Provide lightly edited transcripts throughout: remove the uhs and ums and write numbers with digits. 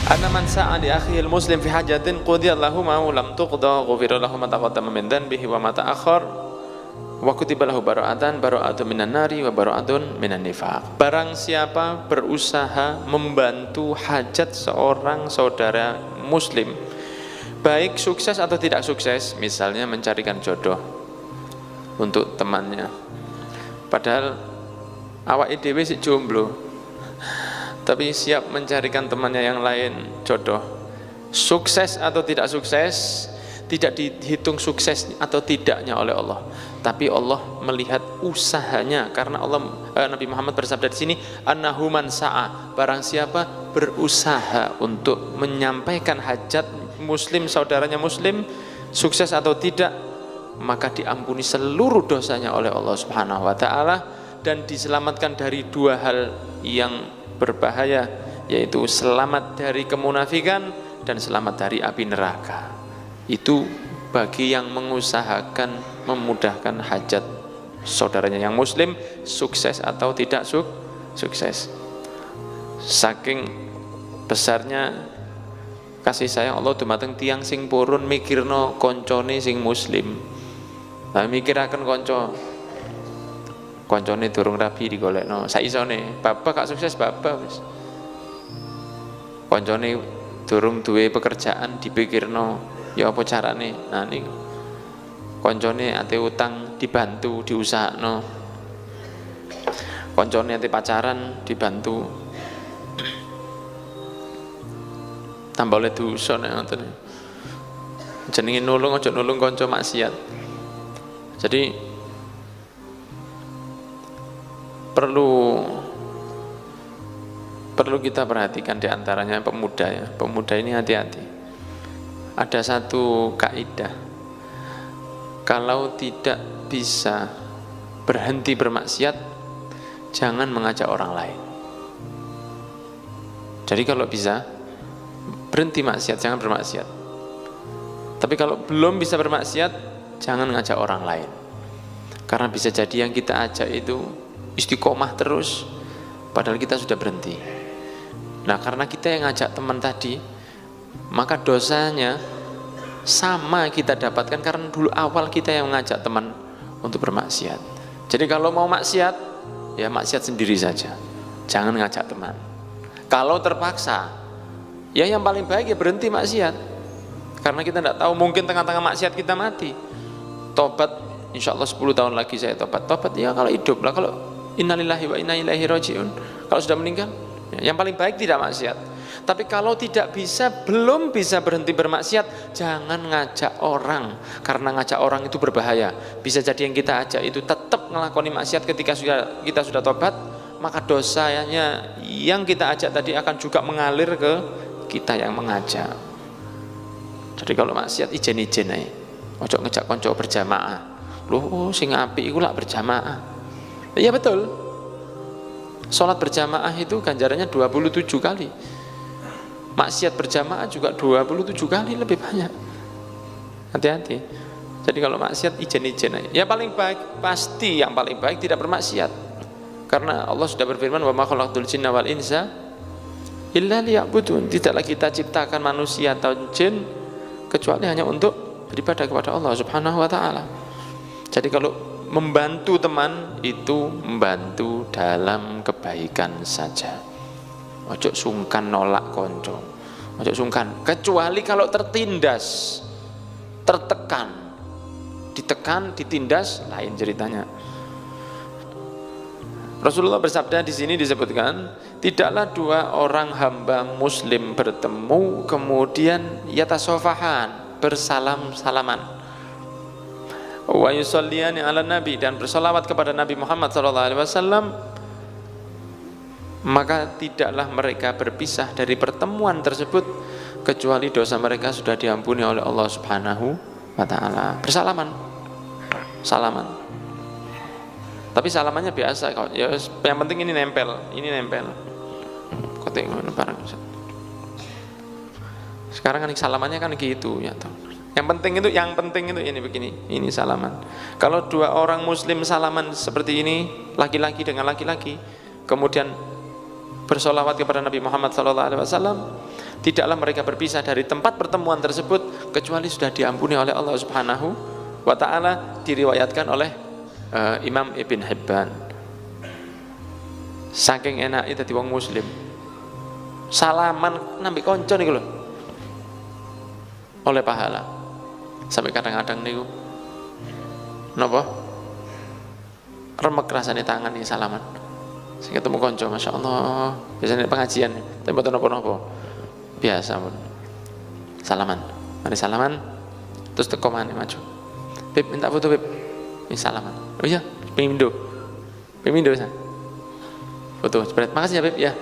Anna man sa'a li akhihil muslim fi hajatin qudiyallahu ma'u lam tuqda ghufira lahu ma taqaddama min dhanbihi wa ma ta'akhkhar wa kutiba lahu bara'atan bara'atun minan nari wa bara'atun minan nifaq. Barang siapa berusaha membantu hajat seorang saudara muslim, baik sukses atau tidak sukses, misalnya mencarikan jodoh untuk temannya, padahal awake dhewe sik jomblo, tapi siap mencarikan temannya yang lain jodoh. Sukses atau tidak sukses tidak dihitung sukses atau tidaknya oleh Allah, tapi Allah melihat usahanya. Karena Nabi Muhammad bersabda di sini, annahu man sa'a, barang siapa berusaha untuk menyampaikan hajat muslim, saudaranya muslim, sukses atau tidak, maka diampuni seluruh dosanya oleh Allah Subhanahu wa taala dan diselamatkan dari dua hal yang berbahaya, yaitu selamat dari kemunafikan dan selamat dari api neraka. Itu bagi yang mengusahakan memudahkan hajat saudaranya yang muslim, sukses atau tidak sukses. Saking besarnya kasih sayang Allah dumateng tiyang sing purun mikirno koncone sing muslim. Nah, mikiraken koncone durung rabi digolekno, saisone bapak gak sukses bapak wis. Koncone durung duwe pekerjaan dipikirno, ya apa carane? Nah niku koncone ate utang dibantu diusahakno. Koncone ate pacaran dibantu. Tambah oleh dosa nek ngoten. Jenenge nulung aja nulung kanca maksiat. Jadi perlu kita perhatikan diantaranya pemuda ya. Pemuda ini hati-hati. Ada satu kaidah, kalau tidak bisa berhenti bermaksiat, jangan mengajak orang lain. Jadi kalau bisa berhenti maksiat, jangan bermaksiat. Tapi kalau belum bisa bermaksiat, jangan ngajak orang lain. Karena bisa jadi yang kita ajak itu istiqomah terus, padahal kita sudah berhenti. Nah, karena kita yang ngajak teman tadi, maka dosanya sama kita dapatkan karena dulu awal kita yang mengajak teman untuk bermaksiat. Jadi kalau mau maksiat, ya maksiat sendiri saja, jangan ngajak teman. Kalau terpaksa, ya yang paling baik ya berhenti maksiat, karena kita tidak tahu, mungkin tengah-tengah maksiat kita mati. Tobat, insya Allah 10 tahun lagi saya tobat ya kalau hidup lah. Kalau innalillahi wa inna ilaihi rajiun, kalau sudah meninggal, ya, yang paling baik tidak maksiat. Tapi kalau tidak bisa, belum bisa berhenti bermaksiat, jangan ngajak orang, karena ngajak orang itu berbahaya. Bisa jadi yang kita ajak itu tetap ngelakoni maksiat ketika kita sudah tobat, maka dosanya yang kita ajak tadi akan juga mengalir ke kita yang mengajak. Jadi kalau maksiat ijen-ijen ae. Ojo ngejak konco berjamaah. Loh, sing apik iku lak berjamaah. Iya betul. Sholat berjamaah itu ganjarannya 27 kali. Maksiat berjamaah juga 27 kali lebih banyak. Hati-hati. Jadi kalau maksiat ijen-ijen aja. Ya paling baik, pasti yang paling baik tidak bermaksiat. Karena Allah sudah berfirman, wa ma khalaqtul jinna wal insa illa liya'budun. Tidaklah kita ciptakan manusia atau jin kecuali hanya untuk beribadah kepada Allah Subhanahu wa taala. Jadi kalau membantu teman itu membantu dalam kebaikan saja. Ojo sungkan nolak konco. Ojo sungkan, kecuali kalau tertindas, tertekan, ditekan, ditindas, lain ceritanya. Rasulullah bersabda di sini disebutkan, tidaklah dua orang hamba muslim bertemu kemudian yatasofahan, bersalam-salaman, wa yusalliyani ala nabi, dan bersolawat kepada Nabi Muhammad SAW, maka tidaklah mereka berpisah dari pertemuan tersebut kecuali dosa mereka sudah diampuni oleh Allah Subhanahu wa taala. Bersalaman, salaman. Tapi salamannya biasa kok. Ya, yang penting ini nempel. Kau tengok barang. Sekarang kan salamannya kan gitu ya toh. Yang penting itu ini begini, ini salaman. Kalau dua orang muslim salaman seperti ini, laki-laki dengan laki-laki, kemudian bersolawat kepada Nabi Muhammad SAW, tidaklah mereka berpisah dari tempat pertemuan tersebut kecuali sudah diampuni oleh Allah Subhanahu wa ta'ala. Diriwayatkan oleh Imam Ibn Hibban. Saking enaknya dadi wong muslim, salaman nampi konco niku lho oleh pahala. Sampai kadang-kadang niku napa remek rasane tangan nih salaman. Sing ketemu konco, Masya Allah, biasanya pengajian tapi mboten napa-napa, biasa pun salaman, mari salaman terus teko maneh maju, Bib minta foto Bib, ini salaman, oh iya pemindo sana foto spread, makasih ya Bib ya,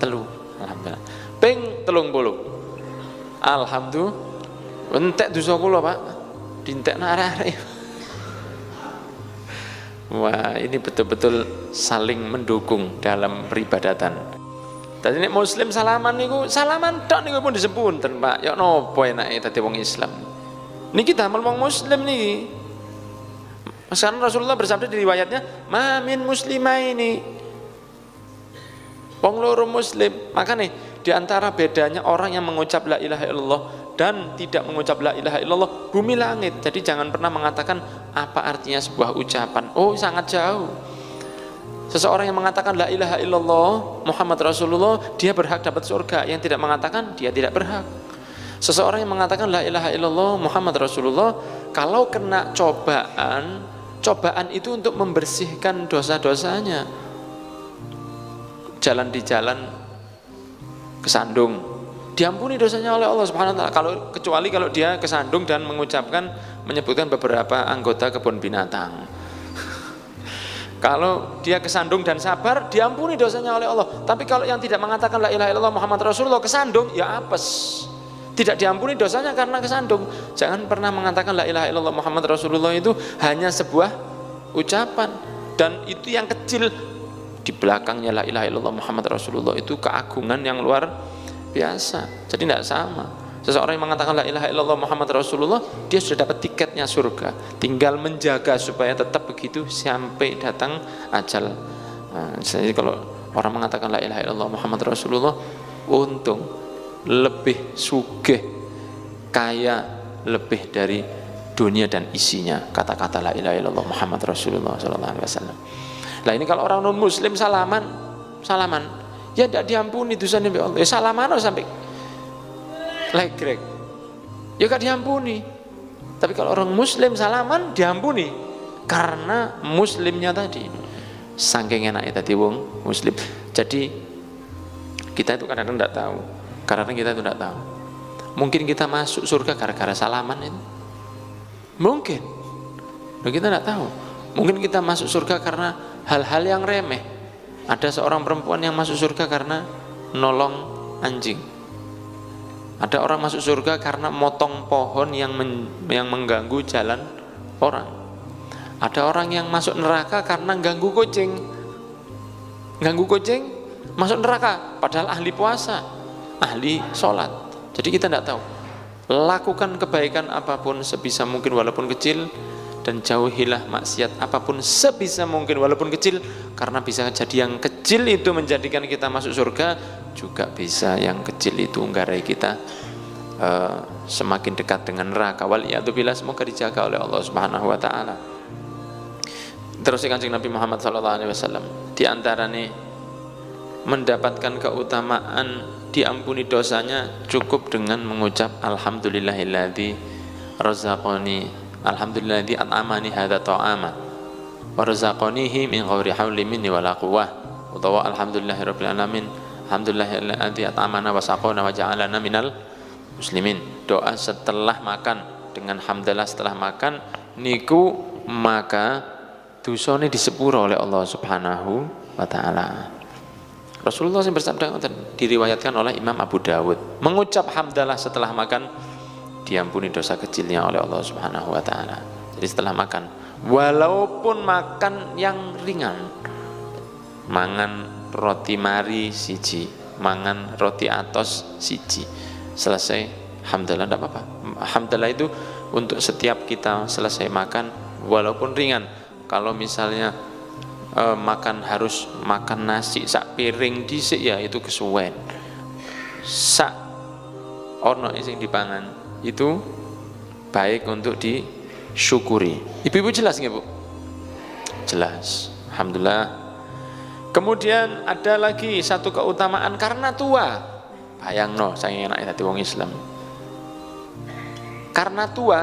telu, alhamdulillah, ping 30, alhamdulillah, entek dosa kula Pak, dintekno arek-arek. Wah, ini betul-betul saling mendukung dalam peribadatan. Tadi nek muslim salaman niku, salaman tok niku pun disepunten, Pak. Ya napa enake dadi wong Islam. Niki damel wong muslim niki. Sekarang Rasulullah bersabda di riwayatnya, "Ma min muslimaini." Wong loro muslim. Makanya di antara bedanya orang yang mengucap la ilaha illallah dan tidak mengucap la ilaha illallah, bumi langit. Jadi jangan pernah mengatakan apa artinya sebuah ucapan. Oh, sangat jauh. Seseorang yang mengatakan la ilaha illallah Muhammad Rasulullah, dia berhak dapat surga. Yang tidak mengatakan, dia tidak berhak. Seseorang yang mengatakan la ilaha illallah Muhammad Rasulullah, kalau kena cobaan itu untuk membersihkan dosa-dosanya. Jalan di jalan kesandung, diampuni dosanya oleh Allah Subhanahu wa taala, kecuali kalau dia kesandung dan menyebutkan beberapa anggota kebun binatang. Kalau dia kesandung dan sabar, diampuni dosanya oleh Allah. Tapi kalau yang tidak mengatakan la ilaha illallah Muhammad Rasulullah kesandung, ya apes, tidak diampuni dosanya karena kesandung. Jangan pernah mengatakan la ilaha illallah Muhammad Rasulullah itu hanya sebuah ucapan, dan itu yang kecil. Di belakangnya la ilaha illallah Muhammad Rasulullah itu keagungan yang luar biasa. Jadi tidak sama. Seseorang yang mengatakan la ilaha illallah Muhammad Rasulullah, dia sudah dapat tiketnya surga, tinggal menjaga supaya tetap begitu sampai datang ajal. Jadi kalau orang mengatakan la ilaha illallah Muhammad Rasulullah, untung lebih sugih, kaya lebih dari dunia dan isinya kata-kata la ilaha illallah Muhammad Rasulullah sallallahu alaihi wasallam. Lah ini kalau orang non muslim salaman ya tidak diampuni dosanya oleh Allah. Ya salaman sampai legrek, ya gak diampuni. Tapi kalau orang muslim salaman diampuni karena muslimnya tadi. Saking enaknya tadi wong muslim. Jadi kita itu kadang-kadang tidak tahu. Kadang-kadang kita itu tidak tahu. Mungkin kita masuk surga gara-gara salaman itu. Mungkin. Kita tidak tahu. Mungkin kita masuk surga karena hal-hal yang remeh. Ada seorang perempuan yang masuk surga karena nolong anjing. Ada orang masuk surga karena motong pohon yang mengganggu jalan orang. Ada orang yang masuk neraka karena ganggu kucing. Ganggu kucing masuk neraka, padahal ahli puasa, ahli sholat. Jadi kita tidak tahu. Lakukan kebaikan apapun sebisa mungkin walaupun kecil, dan jauhilah maksiat apapun sebisa mungkin walaupun kecil, karena bisa jadi yang kecil itu menjadikan kita masuk surga, juga bisa yang kecil itu nggarai kita semakin dekat dengan neraka. Waliyadzubillah, semoga dijaga oleh Allah Subhanahu wa taala. Terus Kanjeng Nabi Muhammad sallallahu alaihi wasallam di antara nih mendapatkan keutamaan diampuni dosanya cukup dengan mengucap alhamdulillahilladzi razaqani, alhamdulillahilladzi at'amani hadza ta'ama wa razaqanihi min ghairi hauli minni wala quwwah, utawa alhamdulillahirabbil alamin, alhamdulillahilladzi at'amana wa saqana wa ja'alana minal muslimin. Doa setelah makan dengan hamdalah setelah makan niku maka dosane disepuro oleh Allah Subhanahu wa taala. Rasulullah yang bersabda, diriwayatkan oleh Imam Abu Dawud, mengucap hamdalah setelah makan diampuni dosa kecilnya oleh Allah Subhanahu wa taala. Jadi setelah makan, walaupun makan yang ringan, mangan roti mari siji, mangan roti atos siji, selesai hamdalah tidak apa-apa. Hamdalah itu untuk setiap kita selesai makan walaupun ringan. Kalau misalnya makan harus makan nasi sak piring dhisik, ya itu kesuwen. Sak ono sing dipangan itu baik untuk disyukuri. Ibu-ibu jelas nggih, Bu? Jelas. Alhamdulillah. Kemudian ada lagi satu keutamaan karena tua. Bayangno saya enak dadi wong Islam. Karena tua,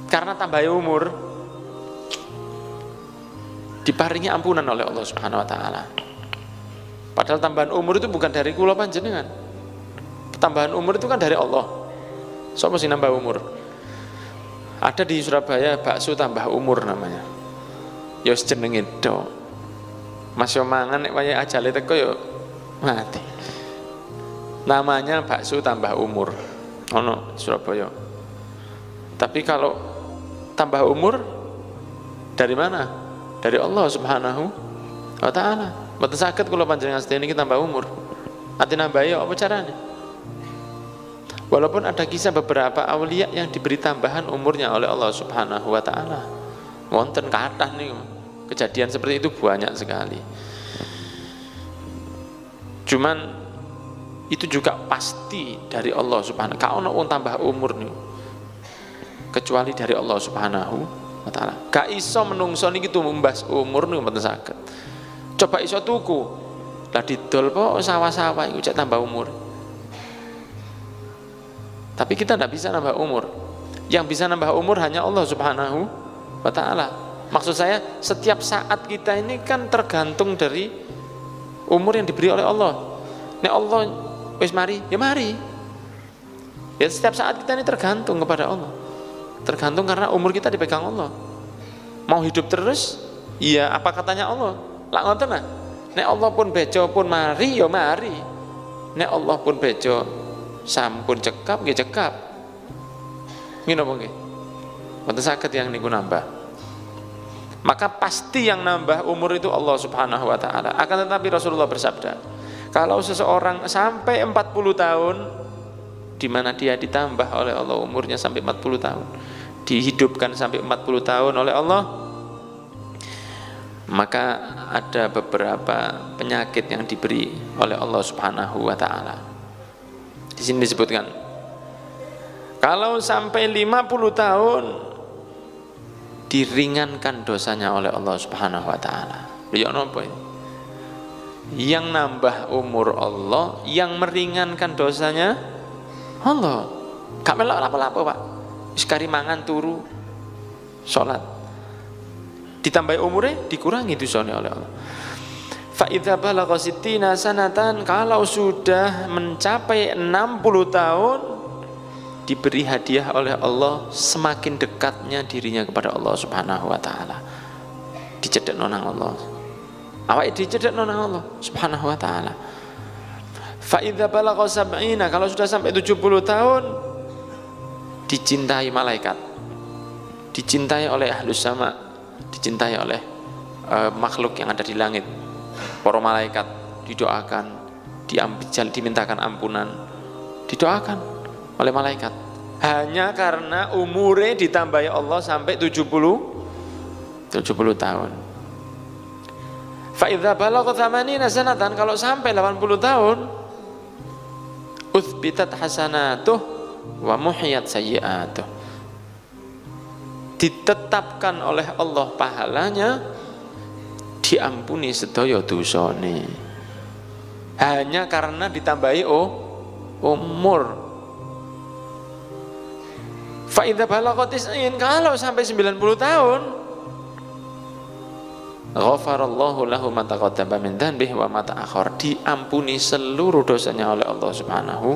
karena tambah umur, diparingi ampunan oleh Allah Subhanahu wa taala. Padahal tambahan umur itu bukan dari kula panjenengan. Tambahan umur itu kan dari Allah. Sopo sing nambah umur? Ada di Surabaya bakso tambah umur namanya. Ya wis jenenge tok. Mas yo mangan nek wayahe ajale teko yo mati. Namanya bakso tambah umur. Ono Surabaya. Tapi kalau tambah umur dari mana? Dari Allah Subhanahu wa taala. Mboten saged kula panjenengan sedaya niki tambah umur. Ati nambah ya apa caranya? Walaupun ada kisah beberapa aulia yang diberi tambahan umurnya oleh Allah Subhanahu wa taala. Wonten kathah niku. Kejadian seperti itu banyak sekali. Cuman itu juga pasti dari Allah Subhanahu. Ka ono wong tambah umur niku. Kecuali dari Allah Subhanahu wa taala. Gak iso menungso niki tumbas umur niku mboten saged. Coba iso tuku. Lah didol po sawah-sawah iku cek tambah umur. Tapi kita tidak bisa nambah umur. Yang bisa nambah umur hanya Allah Subhanahu wa taala. Maksud saya setiap saat kita ini kan tergantung dari umur yang diberi oleh Allah. Nek Allah wis mari, ya mari. Ya setiap saat kita ini tergantung kepada Allah. Tergantung karena umur kita dipegang Allah. Mau hidup terus? Iya, apa katanya Allah? Lak ngoten nah. Nek Allah pun bejo pun mari, ya mari. Nek Allah pun bejo sampun cekap, nggih cekap. Ngene apa nggih? Mboten saged yang niku nambah. Maka pasti yang nambah umur itu Allah Subhanahu wa taala. Akan tetapi Rasulullah bersabda, kalau seseorang sampai 40 tahun, di mana dia ditambah oleh Allah umurnya sampai 40 tahun, dihidupkan sampai 40 tahun oleh Allah, maka ada beberapa penyakit yang diberi oleh Allah Subhanahu wa taala. Di sini disebutkan, kalau sampai 50 tahun diringankan dosanya oleh Allah Subhanahu wa taala. Lihat napa ini? Yang nambah umur Allah, yang meringankan dosanya Allah. Gak melok apa-apa, Pak. Wis kari mangan turu salat. Ditambah umurnya dikurangi dosanya oleh Allah. Fa idza balagha sittina sanatan, kalau sudah mencapai 60 tahun diberi hadiah oleh Allah semakin dekatnya dirinya kepada Allah Subhanahu wa taala. Dicedhek nang Allah. Awake dicedhek nang Allah Subhanahu wa taala. Fa idza balagha sab'ina, kalau sudah sampai 70 tahun dicintai malaikat. Dicintai oleh ahlus sama, dicintai oleh makhluk yang ada di langit. Para malaikat didoakan, dimintakan ampunan, didoakan oleh malaikat. Hanya karena umurnya ditambahi Allah sampai 70 tahun. Fa idza balagha 80 sanatan, kalau sampai 80 tahun uthbitat hasanatuh wa muhiyat sayyi'atuh, ditetapkan oleh Allah pahalanya, diampuni sedaya dosane. Hanya karena ditambahi umur. Fa idza balagha 90, kalau sampai 90 tahun ghafarallahu lahu ma taqaddama min dhanbihi wa ma ta'akhkhar, diampuni seluruh dosanya oleh Allah Subhanahu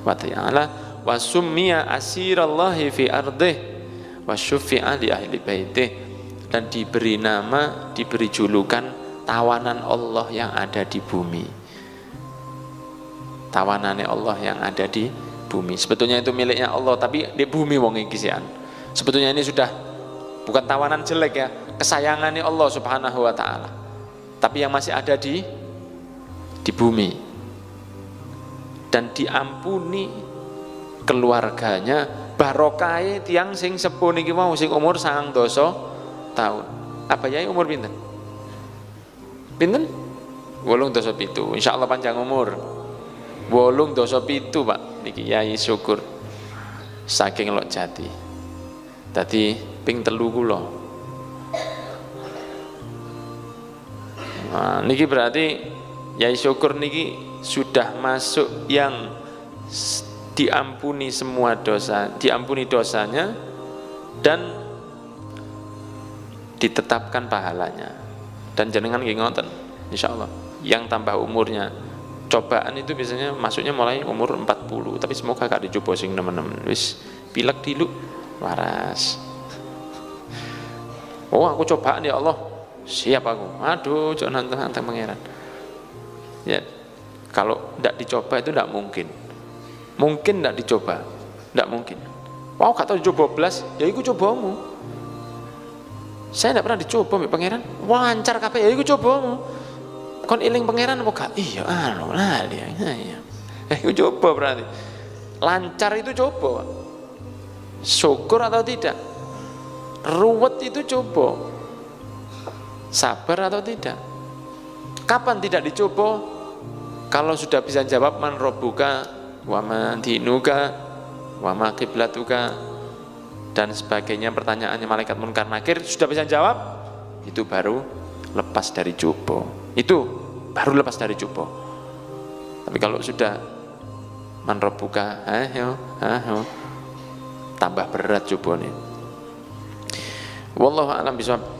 wa taala. Wa summiya asirallahi fi ardih wa syuffi'a li ahli baitih, dan diberi nama, diberi julukan tawanan Allah yang ada di bumi. Tawanannya Allah yang ada di bumi. Sebetulnya itu miliknya Allah, tapi di bumi wong iki sian. Sebetulnya ini sudah bukan tawanan jelek ya, kesayangannya Allah Subhanahu wa taala. Tapi yang masih ada di bumi. Dan diampuni keluarganya, barokai tiang sing sepuh niki mau sing umur 9 tahun. Apa ya umur pinten? Pinten? 8 dosa pitu. Insyaallah panjang umur. dosa pitu Pak niki Yai syukur saking Lok Jati. Dadi ping 3 kula. Nah, niki berarti Yai syukur niki sudah masuk yang diampuni semua dosa, diampuni dosanya dan ditetapkan pahalanya. Dan jenengan nggih ngoten insyaallah. Yang tambah umurnya cobaan itu biasanya masuknya mulai umur 40, tapi semoga gak dicoba sing nemen-nemen. Wis pilek dulu waras. Oh, aku cobaan ya Allah. Siap aku. Aduh, jangan nantang pangeran. Ya, kalau tidak dicoba itu tidak mungkin. Mungkin tidak dicoba, tidak mungkin. Wow, gak tahu dicoba belas, ya iku cobamu. Saya tidak pernah dicoba mbek pangeran. Wah, lancar kabeh, ya iku cobamu. Kon iling pangeran apa gak? Iya, lali. Iya. Iku coba berarti. Lancar itu coba. Syukur atau tidak? Ruwet itu coba. Sabar atau tidak? Kapan tidak dicoba? Kalau sudah bisa jawab man rabbuka wa ma dinuka wa ma qiblatuka dan sebagainya, pertanyaannya malaikat munkar nakir sudah bisa jawab, itu baru lepas dari coba. Itu baru lepas dari coba. Tapi kalau sudah man rabbuka, ayo tambah berat cobanya. Wallahu a'lam bishawab.